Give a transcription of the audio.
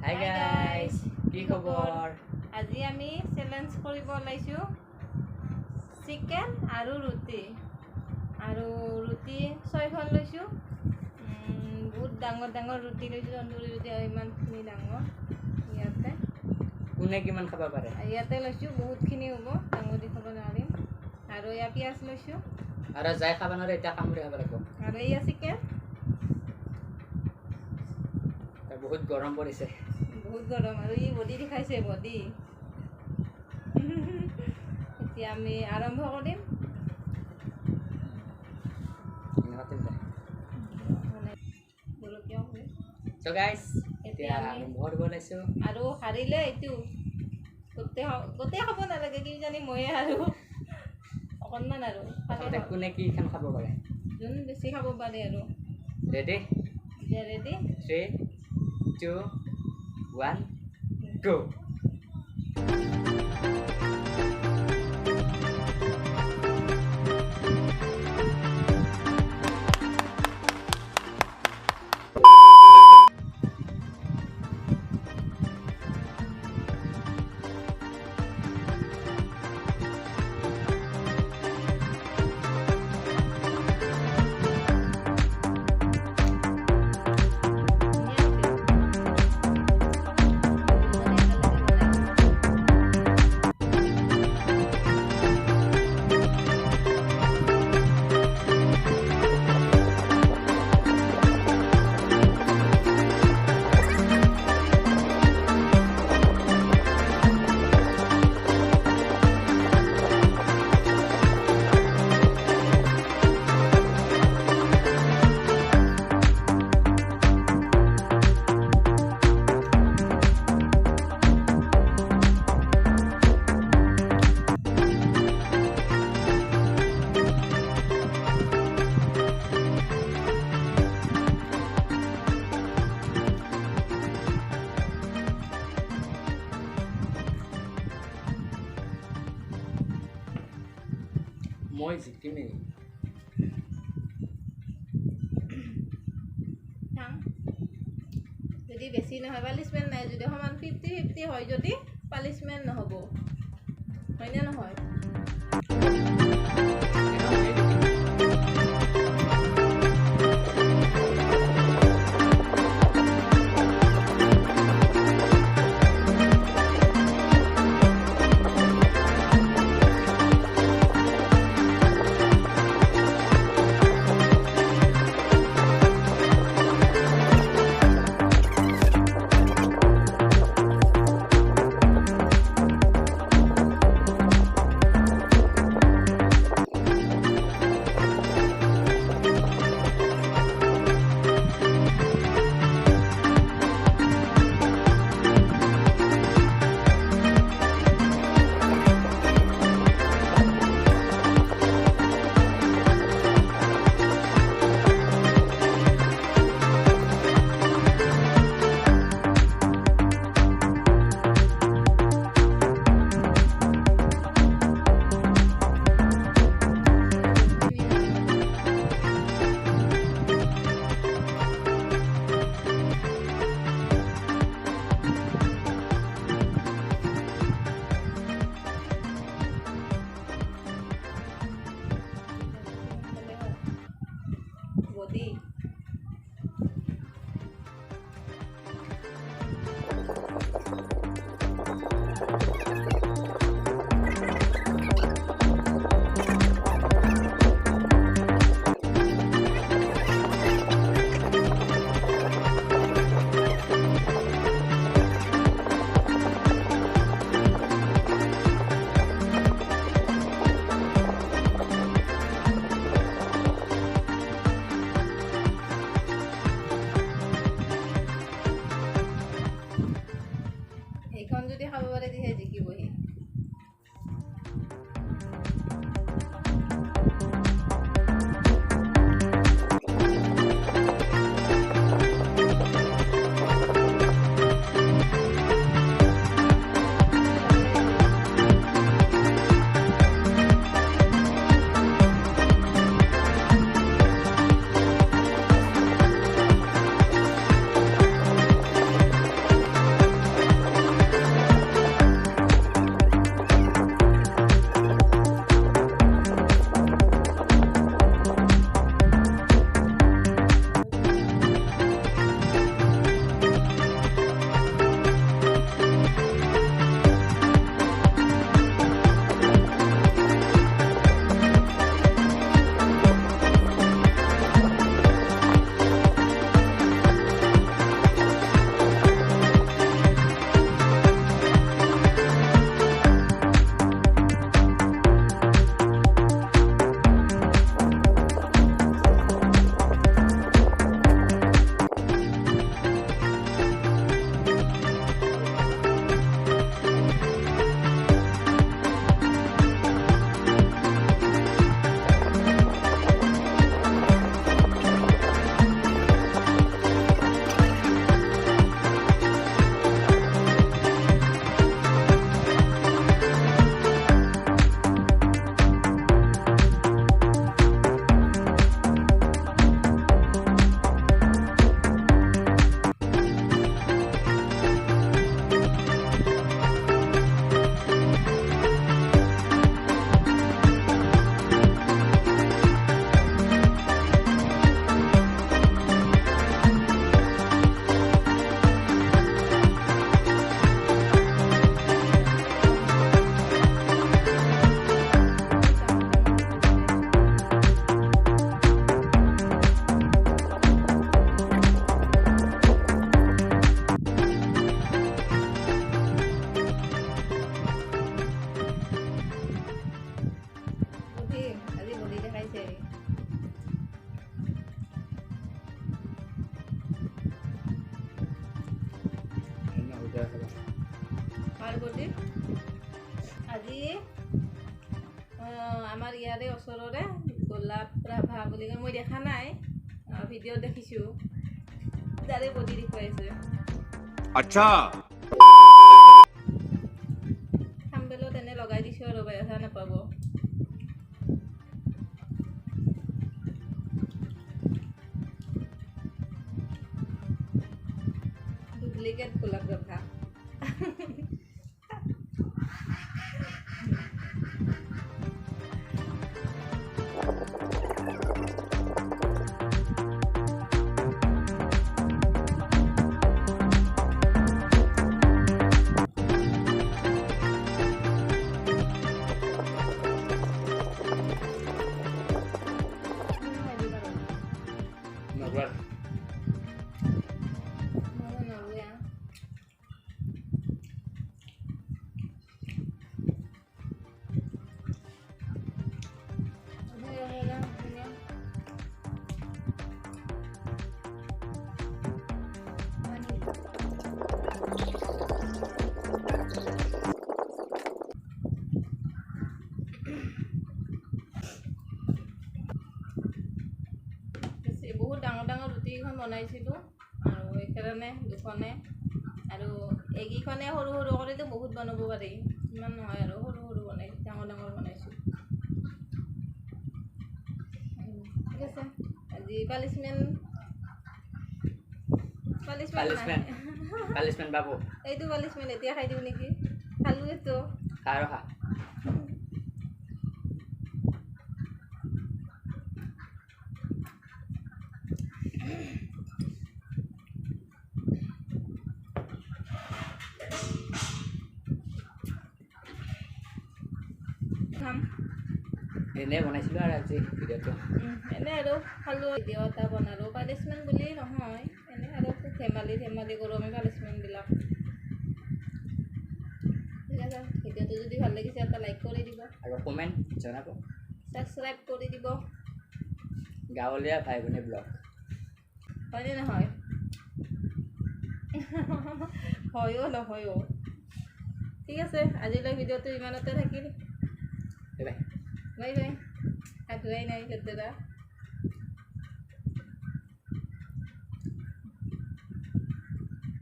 Hi guys, কি খবৰ? আজি আমি চ্যালেঞ্জ কৰিব লাইছো চিকেন আৰু ৰুটি 6খন লৈছো বহুত ডাঙৰ ৰুটি লৈছো তন্দুৰী ৰুটি ইমানখিনি ডাঙৰ ইয়াতে কোনে কিমান খাব পাৰে ইয়াতে লৈছো বহুতখিনি হ'ব ডাঙৰ দি খাব নোৱাৰিম আৰু ইয়া পিয়াজ লৈছো আৰু যাই খাব নোৱাৰে এটা কামুৰি খাব লাগিব আৰু ইয়া চিকেন বহুত গৰম পৰিছে বহুত গৰম আৰু ই বডি দেখাইছে বডি এতিয়া আমি আৰম্ভ কৰিম So guys, এতিয়া আৰম্ভ কৰিব লৈছো আৰু হাৰিলে এইটো গোটেই খাব নালাগে কি জানি ময়ে আৰু অকণমান আৰু তাতে কোনে কি খান খাব পাৰে যোন বেছি খাব পাৰে আৰু ৰেডি ৰেডি 3 2 1 go মই জিকিমেই যদি বেছি নহয় পালিচমেণ্ট নাই যদি সমান 50-50 হয় যদি পালিচমেণ্ট নহ'ব হয়নে নহয় বডি এইখন যদি খাব পাৰে তেতিয়া জিকিবহি প্ৰতি আজি আমাৰ ইয়াৰে ওচৰৰে গোলাপ ৰাভা বুলি কয় মই দেখা নাই ভিডিঅ' দেখিছোঁ তাৰে বডি দেখুৱাইছে আচ্ছা থাম্বেলত এনে লগাই দিছোঁ আৰু বেয়া নাপাব ডুপ্লিকেট গোলাপ ৰাভা নগৰ বহুত ডাঙৰ ৰুটিখন বনাইছিলোঁ আৰু এইকাৰণে দুখনে আৰু এইকেইখনে সৰু সৰু কৰিতো বহুত বনাব পাৰি ইমান নহয় আৰু সৰু সৰু ডাঙৰ বনাইছোঁ ঠিক আছে আজি পালিচমেণ্ট পাব এইটো পালিচমেণ্ট এতিয়া খাই দিওঁ নেকি খালোঁ এইটো আৰু খা খাম এনেই বনাইছিলোঁ আৰু আজি ভিডিঅ'টো এনে আৰু খালোঁ ভিডিঅ' এটা বনালোঁ পালিচমেণ্ট বুলি নহয় এনে আৰু খুব ধেমালি কৰোঁ আমি পালিচমেণ্টবিলাক ঠিক আছে ভিডিঅ'টো যদি ভাল লাগিছে এটা লাইক কৰি দিব আৰু কমেণ্ট জনাব ছাবস্ক্ৰাইব কৰি দিব গাঁৱলীয়া ভাই ভনী ব্লগ হয়নে নহয় হয়ো নহয়ো ঠিক আছে আজিলৈ ভিডিঅ'টো ইমানতে থাকিল বাই বাই বাই বাই হাত ধোৱাই নাই দাদা